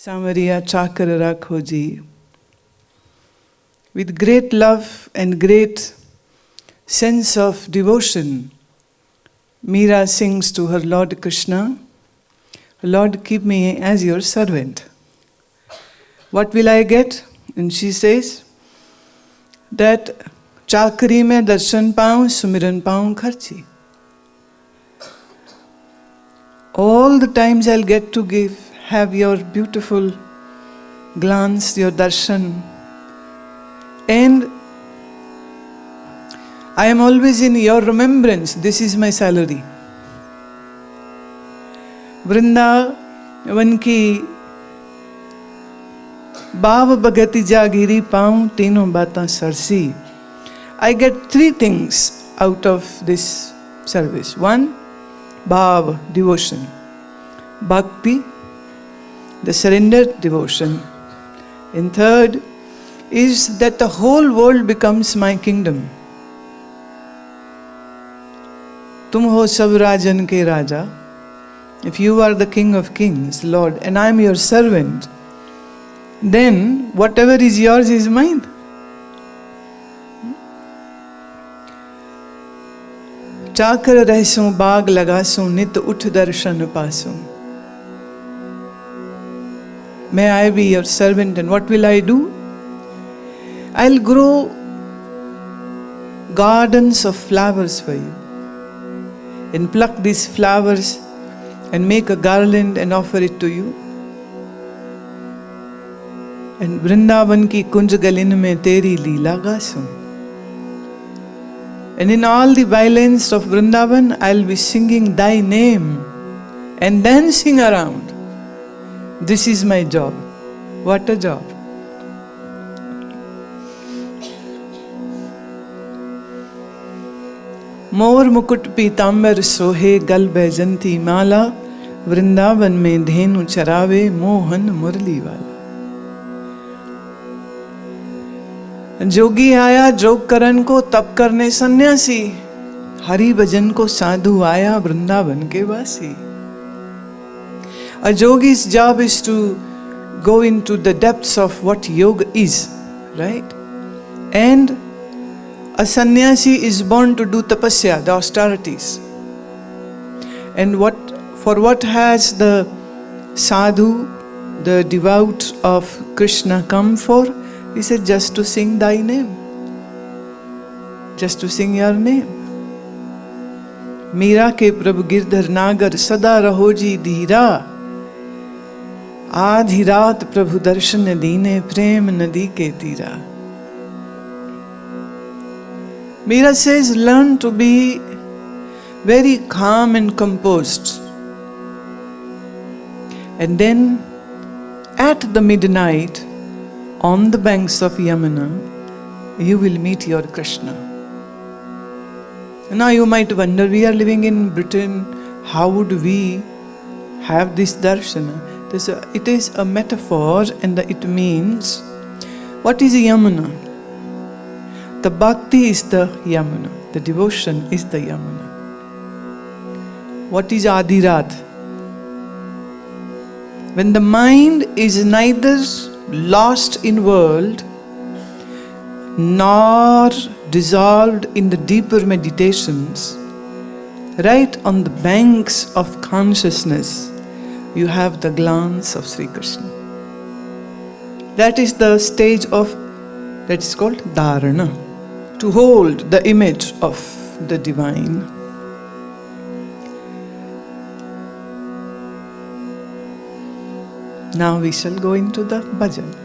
Samariya Chakra Rakhoji. With great love and great sense of devotion, Meera sings to her Lord Krishna, Lord, keep me as your servant. What will I get? And she says that Chakri mein darshan paun, sumiran paun kharchi. All the times I'll get to have your beautiful glance, your darshan. And I am always in your remembrance. This is my salary. Vrindavan की बाव भगति जागिरी पाऊं तीनों बातां Cersei. I get three things out of this service. One, bhav, devotion. Bhakti, the surrendered devotion. And third is that the whole world becomes my kingdom. तुम हो सब राजन के राजा. If you are the King of Kings, Lord, and I am your servant, then whatever is yours is mine. चाकर रहसूं बाग लगासूं नित उठ दर्शन पासूं. May I be your servant, and what will I do? I'll grow gardens of flowers for you and pluck these flowers and make a garland and offer it to you. And Vrindavan ki kunj galin mein teri leela gaasum. And in all the violence of Vrindavan, I'll be singing thy name and dancing around. This is my job. What a job. मोर मुकुट पीतांबर सोहे गल बैजंती माला. वृंदावन में धेनु चरावे मोहन मुरली वाला. जोगी आया जोग करन को तप करने सन्यासी. हरि भजन को साधु आया वृंदावन के वासी. A yogi's job is to go into the depths of what yoga is, right? And a sannyasi is born to do tapasya, the austerities. And for what has the sadhu, the devout of Krishna come for? He said, just to sing thy name. Just to sing your name. Meera के प्रभु गिरधर नागर सदा रहो जी धीरा. आधी रात प्रभु दर्शन दीने प्रेम नदी के तीरा. Meera says, learn to be very calm and composed. And then, at the midnight, on the banks of Yamuna, you will meet your Krishna. Now you might wonder, we are living in Britain, how would we have this darshana? It is a metaphor, and it means, what is Yamuna? The bhakti is the Yamuna. The devotion is the Yamuna. What is Adirat? When the mind is neither lost in world nor dissolved in the deeper meditations, right on the banks of consciousness, you have the glance of Sri Krishna. That is the stage that is called dharana. To hold the image of the divine. Now we shall go into the bhajan.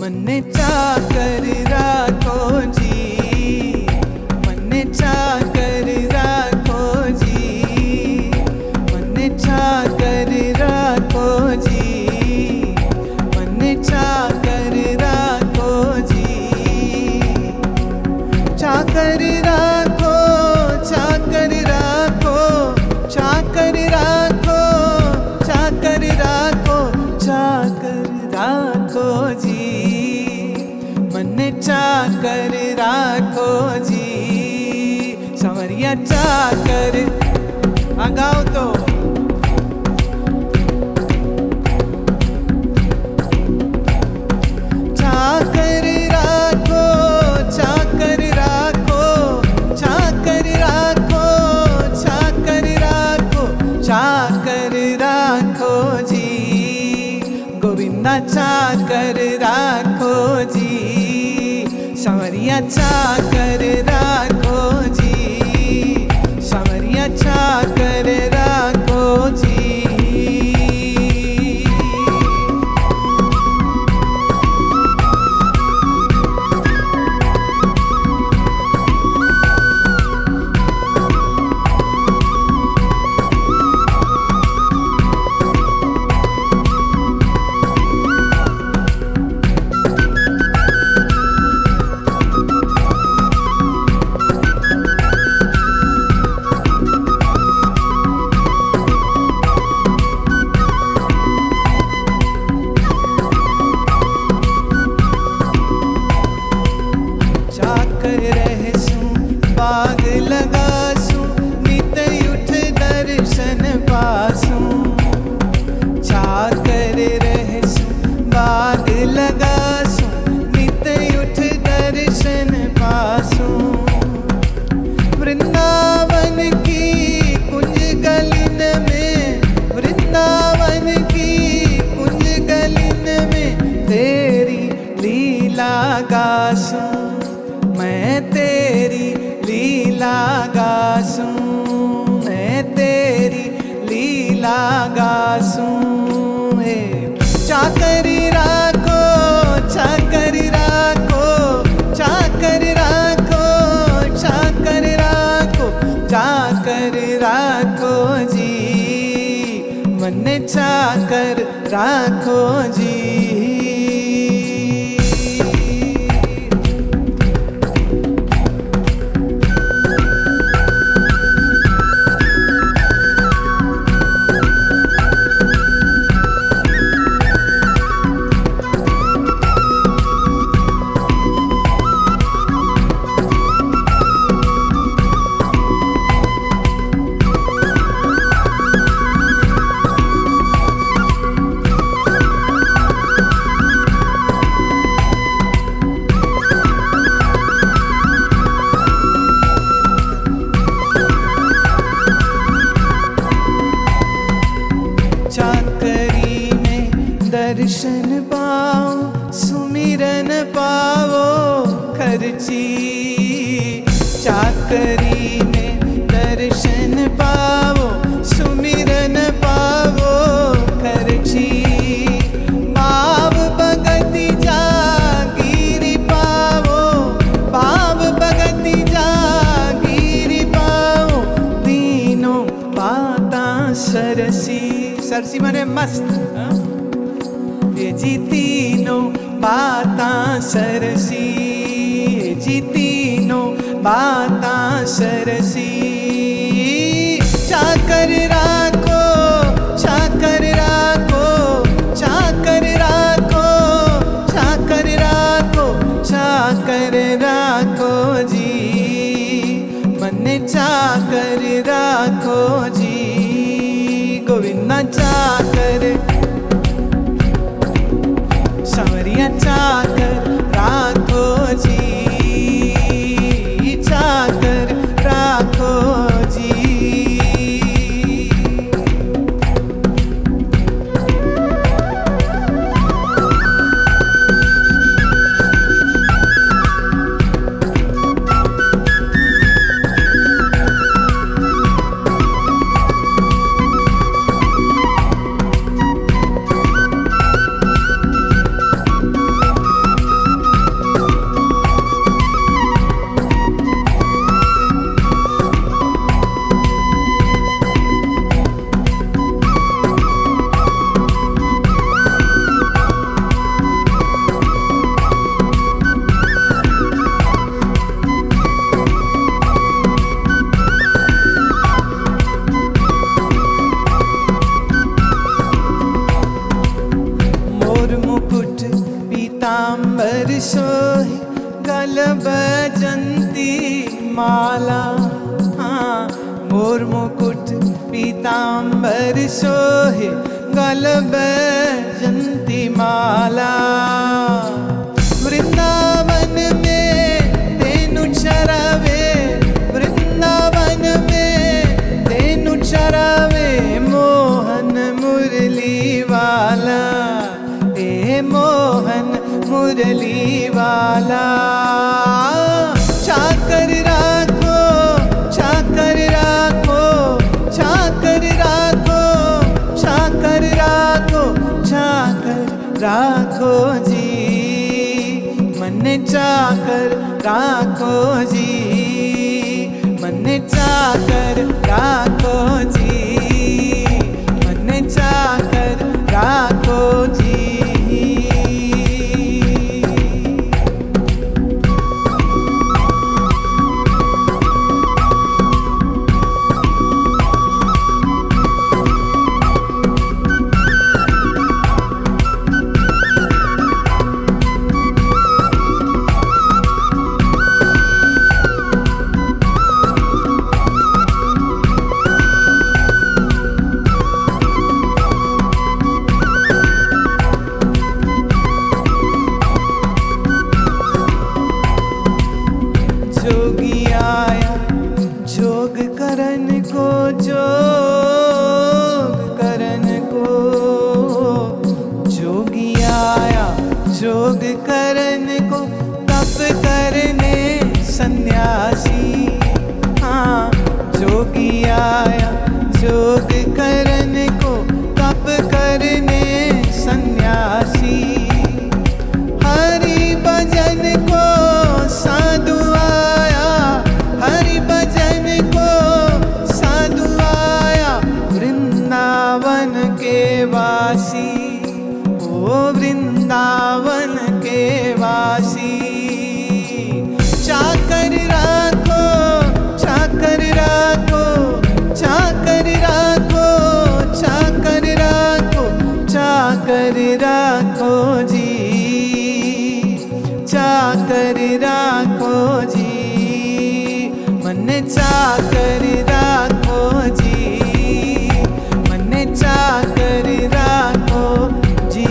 मन चाकर राखो जी, मन चाकर राखो जी, मन चाकर राखो जी, मन चाकर राखो जी। चाकर राखो, चाकर राखो, चाकर राखो, चाकर राखो, चाकर राखो जी, मन चाकर राखो जी। संवरिया चाकर, गाओ तो। चाकर राखो, चाकर राखो, चाकर राखो, चाकर राखो, चाकर राखो जी। गोविंदा चाकर राखो जी, संवरिया चाकर राखो जी, संवरिया चाकर राखो जी। चाकर रहसूं बाग लगासूं, नित उठ दर्शन पासूं। चाकर रहसूं बाग लगासूं, नित उठ दर्शन पासूं। वृंदावन की कुंज गलिन में, वृंदावन की कुंज गलिन में तेरी लीला गासूं, मैं तेरी लीला गासूं, मैं तेरी लीला गासूं। हे चाकर राखो, चाकर राखो, चाकर राखो, चाकर राखो, चाकर राखो जी, मन चाकर राखो जी। चाकरी में दर्शन पाओ, सुमिरन पाओ खर्ची। चाकरी में दर्शन पाओ, सुमिरन पाओ खर्ची। पाव भगति जागीरी पाओ, पाव भगति जागीरी पाओ, तीनों बाता सरसी। सरसी माने मस्त, ये जी तीनों बातां सरसी, ये जी तीनों बातां सरसी। चाकर राखो, चाकर राखो, चाकर राखो, चाकर राखो, चाकर राखो जी, मन चाकर राखो जी। गोविंदा चाकर, संवरिया चाकर राखो जी, चाकर राखो पीताम्बर सोहे गल बैजंती माला। हाँ, मोर मुकुट पीताम्बर सोहे गल बैजंती माला। वृंदावन में तेनु चरावे, वृंदावन में तेनु चरावे मोहन मुरली वाला। ए मोहन मुरली वाला। चाकर राखो, चाकर राखो, चाकर राखो, चाकर राखो, चाकर राखो जी। मन चाकर राखो जी, मन चाकर राखो जी, मन चाकर राखो जी। जोगी आया जोग करन को, जोग करन को। जोगी आया जोग करन को, तप करने सन्यासी। हाँ, जोगी आया जोग करन को, तप करने सन्यासी। हरि भजन को साधु आया, हरि भजन को साधु आया वृंदावन के वासी। ओ वृंदावन के वासी। चाकर राखो, चाकर राखो, चाकर राखो, चाकर राखो, चाकर राखो जी, चाकर राखो जी। मन चाकर राखो जी, मन चाकर राखो जी।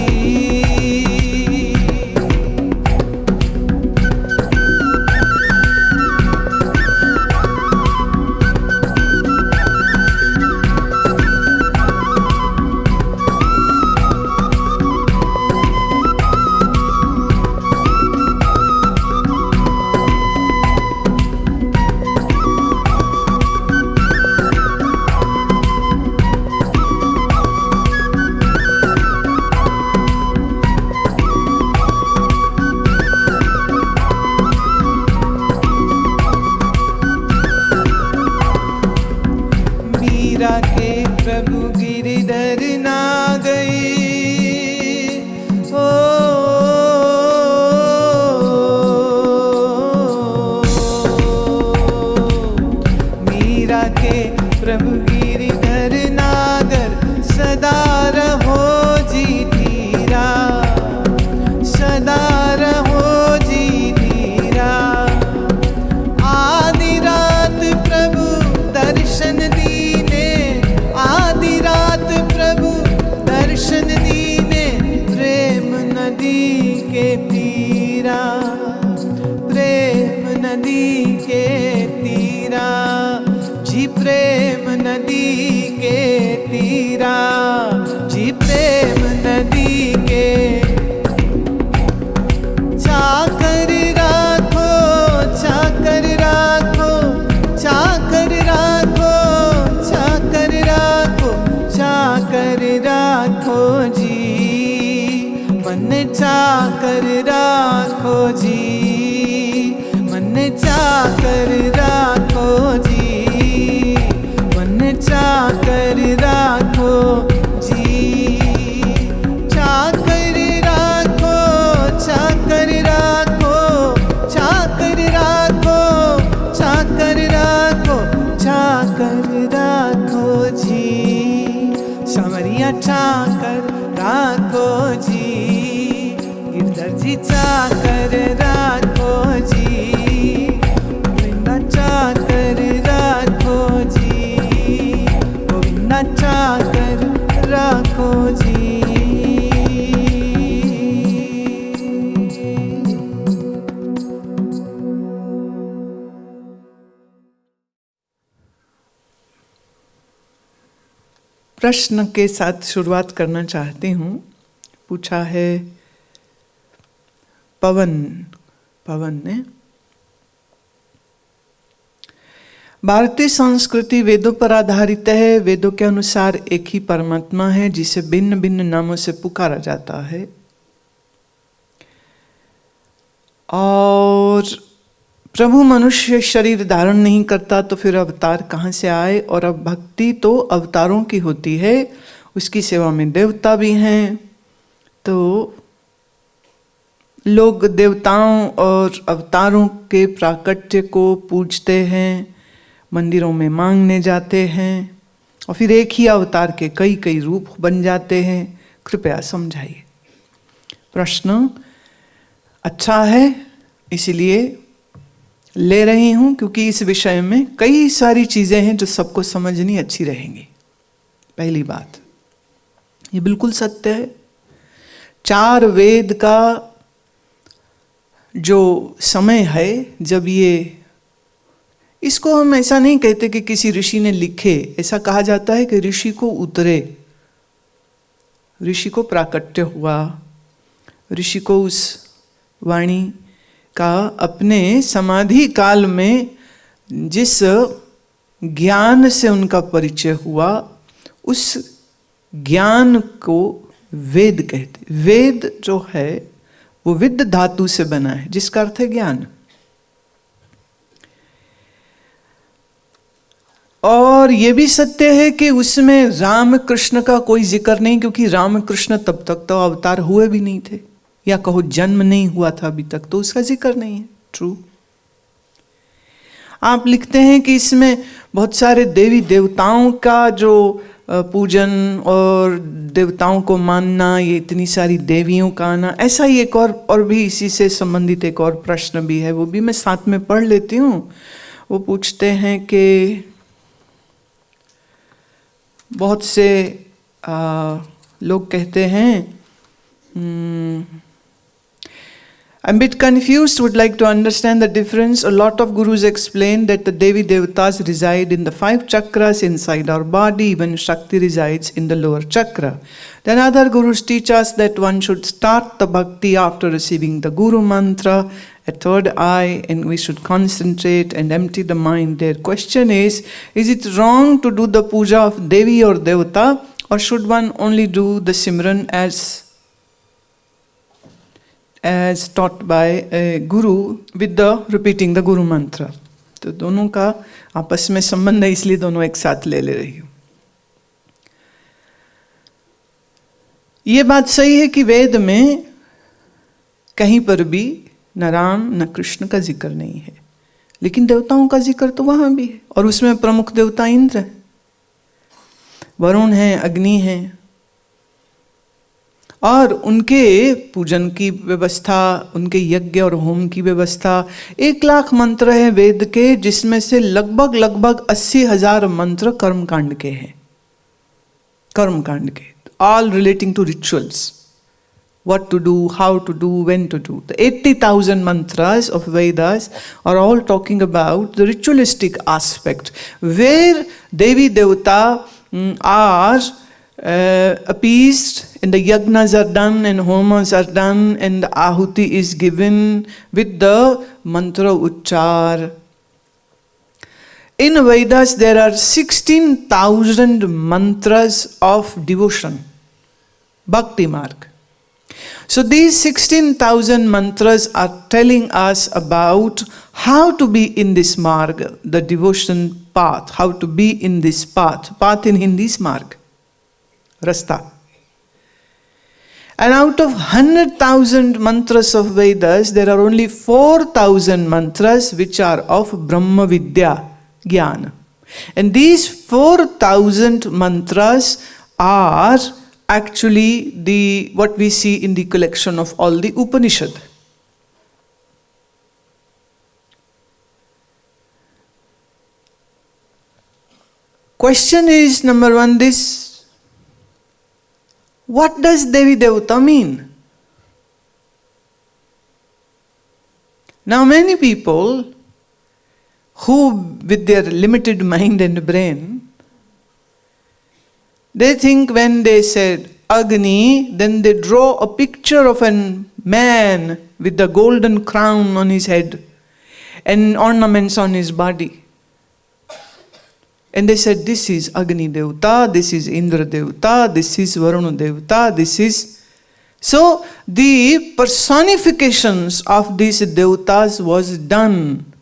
मीरा के प्रभु गिरधर ना गए। ओ मीरा के प्रभु गिरधर नागर, सदा रहो जी धीरा, सदा रहो जी धीरा। आदि रात प्रभु दर्शन दीने, आदि रात प्रभु दर्शन दीने। प्रेम नदी के तीरा, प्रेम नदी के तीरा जी। प्रेम नदी के तीरा जी, प्रेम नदी के। चाकर राखो, चाकर राखो, चाकर राखो, चाकर राखो, चाकर राखो जी। मन चाकर राखो जी, मन चाकर राखो जी, मन चाकर राखो जी। चाकर राखो, चाकर राखो, चाकर राखो, चाकर राखो, चाकर राखो जी। समरिया चाकर राखो जी, गिरधर जी चाकर चाकर राखो जी, गोविंदा चाकर राखो जी, गोविंदा चाकर राखो जी। प्रश्न के साथ शुरुआत करना चाहती हूँ। पूछा है पवन ने, भारतीय संस्कृति वेदों पर आधारित है। वेदों के अनुसार एक ही परमात्मा है जिसे भिन्न भिन्न नामों से पुकारा जाता है, और प्रभु मनुष्य शरीर धारण नहीं करता तो फिर अवतार कहाँ से आए? और अब भक्ति तो अवतारों की होती है, उसकी सेवा में देवता भी हैं, तो लोग देवताओं और अवतारों के प्राकट्य को पूजते हैं, मंदिरों में मांगने जाते हैं, और फिर एक ही अवतार के कई कई रूप बन जाते हैं। कृपया समझाइए। प्रश्न अच्छा है, इसलिए ले रही हूं क्योंकि इस विषय में कई सारी चीजें हैं जो सबको समझनी अच्छी रहेंगी। पहली बात, ये बिल्कुल सत्य है, 4 वेद का जो समय है जब ये, इसको हम ऐसा नहीं कहते कि किसी ऋषि ने लिखे, ऐसा कहा जाता है कि ऋषि को उतरे, ऋषि को प्राकट्य हुआ, ऋषि को उस वाणी का अपने समाधि काल में जिस ज्ञान से उनका परिचय हुआ, उस ज्ञान को वेद कहते। वेद जो है वो विद धातु से बना है, जिसका अर्थ है ज्ञान। और ये भी सत्य है कि उसमें राम कृष्ण का कोई जिक्र नहीं, क्योंकि राम कृष्ण तब तक तो अवतार हुए भी नहीं थे, या कहो जन्म नहीं हुआ था अभी तक, तो उसका जिक्र नहीं है। ट्रू। आप लिखते हैं कि इसमें बहुत सारे देवी देवताओं का जो पूजन और देवताओं को मानना, ये इतनी सारी देवियों का आना, ऐसा ही एक और भी इसी से संबंधित एक और प्रश्न भी है, वो भी मैं साथ में पढ़ लेती हूँ। वो पूछते हैं कि बहुत से लोग कहते हैं, I'm a bit confused, would like to understand the difference. A lot of gurus explain that the Devi Devatas reside in the 5 chakras inside our body, even Shakti resides in the lower chakra. Then other gurus teach us that one should start the bhakti after receiving the Guru mantra, a third eye, and we should concentrate and empty the mind. Their question is it wrong to do the puja of Devi or Devata, or should one only do the Simran as taught by a guru with the repeating the Guru mantra? तो दोनों का आपस में संबंध है, इसलिए दोनों एक साथ ले रही हूँ। ये बात सही है कि वेद में कहीं पर भी न राम न कृष्ण का जिक्र नहीं है, लेकिन देवताओं का जिक्र तो वहां भी है, और उसमें प्रमुख देवता इंद्र है, वरुण है, अग्नि है, और उनके पूजन की व्यवस्था, उनके यज्ञ और होम की व्यवस्था। 1,00,000 मंत्र है वेद के, जिसमें से लगभग 80,000 मंत्र कर्मकांड के हैं, कर्मकांड के, all relating to rituals, what to do, how to do, when to do. The 80,000 mantras of Vedas are all talking about the ritualistic aspect, where Devi Devata are appeased, and the yagnas are done, and homas are done, and the ahuti is given with the mantra uchchar. In Vedas there are 16,000 mantras of devotion, bhakti marg. So these 16,000 mantras are telling us about how to be in this marg, the devotion path, how to be in this path. Path in Hindi is marg, rasta. And out of 100,000 mantras of Vedas, there are only 4,000 mantras which are of Brahma Vidya, Jnana. And these 4,000 mantras are actually what we see in the collection of all the Upanishad. Question is number one, this: what does Devi Devata mean? Now, many people who, with their limited mind and brain, they think when they said Agni, then they draw a picture of a man with the golden crown on his head and ornaments on his body. And they said, this is Agni Devata, this is Indra Devata, this is Varuna Devata, this is... So, the personifications of these Devatas was done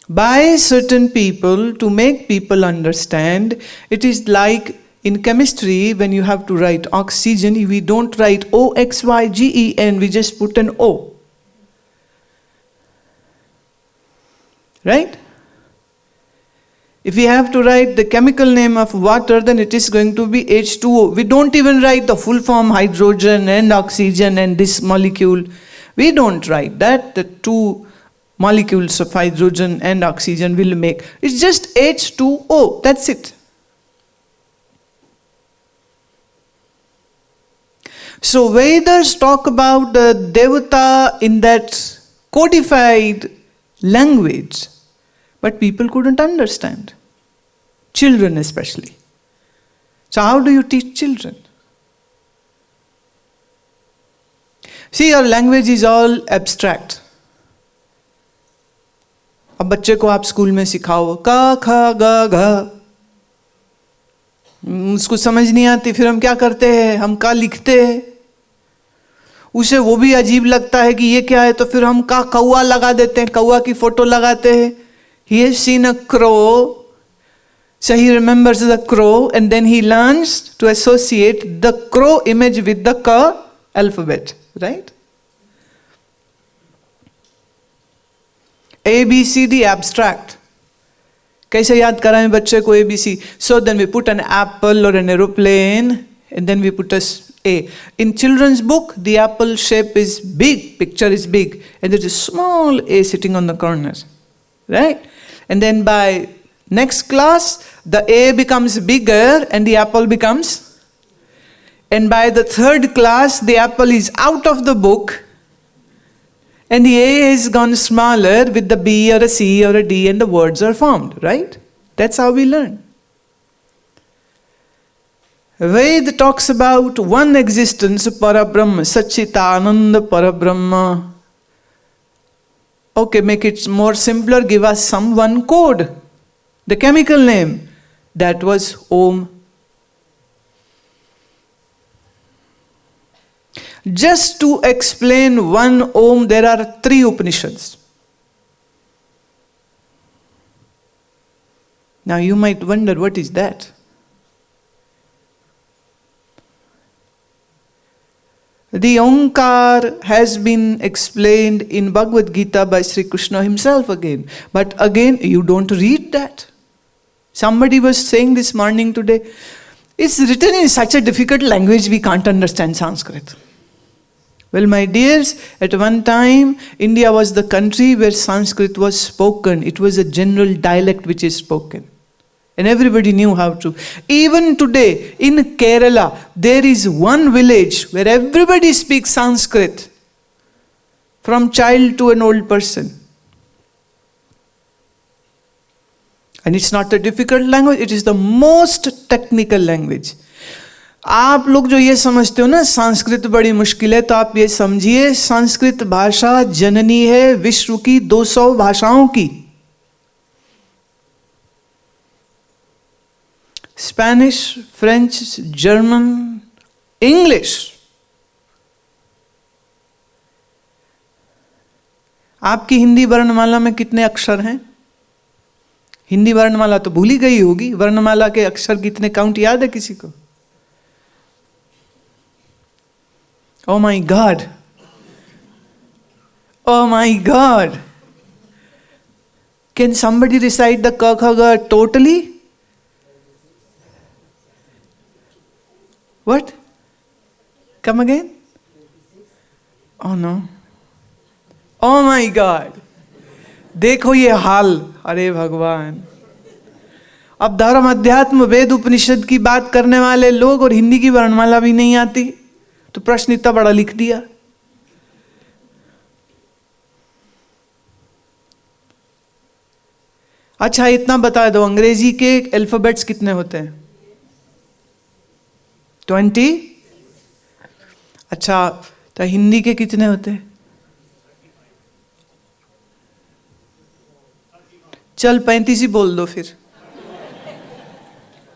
by certain people to make people understand. It is like in chemistry, when you have to write oxygen, we don't write O-X-Y-G-E-N, we just put an O. Right? If we have to write the chemical name of water, then it is going to be H2O. We don't even write the full form hydrogen and oxygen and this molecule. We don't write that. The two molecules of hydrogen and oxygen will make. It's just H2O. That's it. So Vedas talk about the Devata in that codified language. But people couldn't understand. Children especially. So how do you teach children? See, our language is all abstract. अब बच्चे को आप school में सिखाओ का खा गा घा, उसको समझ नहीं आती, फिर हम क्या करते हैं, हम का लिखते हैं, उसे वो भी अजीब लगता है कि ये क्या है, तो फिर हम का कौवा लगा देते हैं, कौवा की फोटो लगाते हैं. He has seen a crow, so he remembers the crow, and then he learns to associate the crow image with the ka alphabet, right? A, B, C, D, abstract. कैसे याद कराएं बच्चे को ABC? So then we put an apple or an aeroplane, and then we put A. In children's book, the apple shape is big, picture is big, and there is a small A sitting on the corner, right? And then by next class, the A becomes bigger and the apple becomes. And by the third class, the apple is out of the book and the A has gone smaller with the B or a C or a D and the words are formed, right? That's how we learn. Veda talks about one existence, Parabrahma, Satchitananda Parabrahma. Okay, make it more simpler, give us some one code. The chemical name, that was Om. Just to explain one Om, there are 3 Upanishads. Now you might wonder, what is that? The Omkar has been explained in Bhagavad Gita by Sri Krishna himself again. But again, you don't read that. Somebody was saying this morning today, it's written in such a difficult language we can't understand Sanskrit. Well, my dears, at one time, India was the country where Sanskrit was spoken. It was a general dialect which is spoken. And everybody knew how to. Even today, in Kerala, there is one village where everybody speaks Sanskrit, from child to an old person. And it's not a difficult language, it is the most technical language. आप लोग जो ये समझते हो ना संस्कृत बड़ी मुश्किल है, तो आप ये समझिए संस्कृत भाषा जननी है विश्व की 200 भाषाओं की. Spanish, French, German, English. आपकी हिंदी वर्णमाला में कितने अक्षर हैं? हिंदी वर्णमाला तो भूल ही गई होगी. वर्णमाला के अक्षर कितने काउंट याद है किसी को? Oh my God. Oh my God. Can somebody recite the ka kha ga totally? What? Come again? Oh no. Oh my God. देखो ये हाल, अरे भगवान. अब धर्म अध्यात्म वेद उपनिषद की बात करने वाले लोग और हिंदी की वर्णमाला भी नहीं आती, तो प्रश्न इतना बड़ा लिख दिया। अच्छा इतना बता दो, अंग्रेजी के अल्फाबेट्स कितने होते हैं? 20। अच्छा, तो हिंदी के कितने होते हैं? चल 35 ही बोल दो फिर।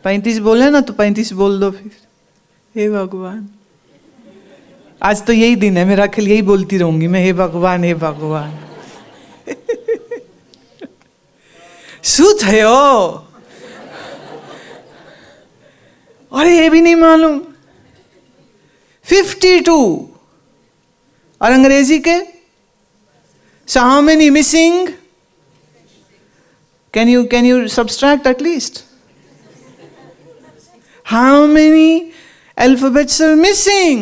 35 बोले ना, तो 35 बोल दो फिर। हे भगवान, आज तो यही दिन है मेरा, खिल यही बोलती रहूंगी मैं, हे भगवान हे भगवान। શું થયો? अरे ये भी नहीं मालूम। 52। और अंग्रेजी के? So how many missing? Can you subtract at least? How many alphabets are missing?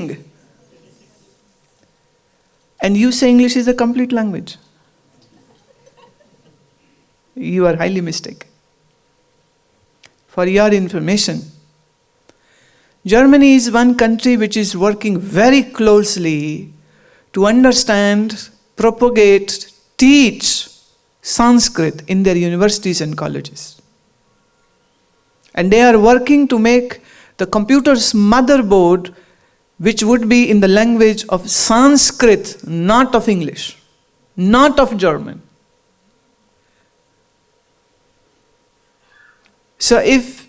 And you say English is a complete language. You are highly mistaken. For your information, Germany is one country which is working very closely to understand, propagate, teach Sanskrit in their universities and colleges. And they are working to make the computer's motherboard which would be in the language of Sanskrit, not of English, not of German. So if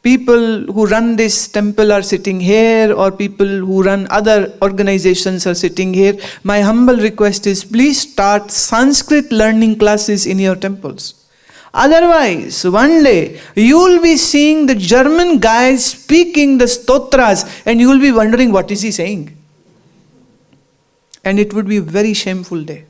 people who run this temple are sitting here, or people who run other organizations are sitting here, my humble request is please start Sanskrit learning classes in your temples. Otherwise, one day you will be seeing the German guys speaking the stotras and you will be wondering what is he saying. And it would be a very shameful day.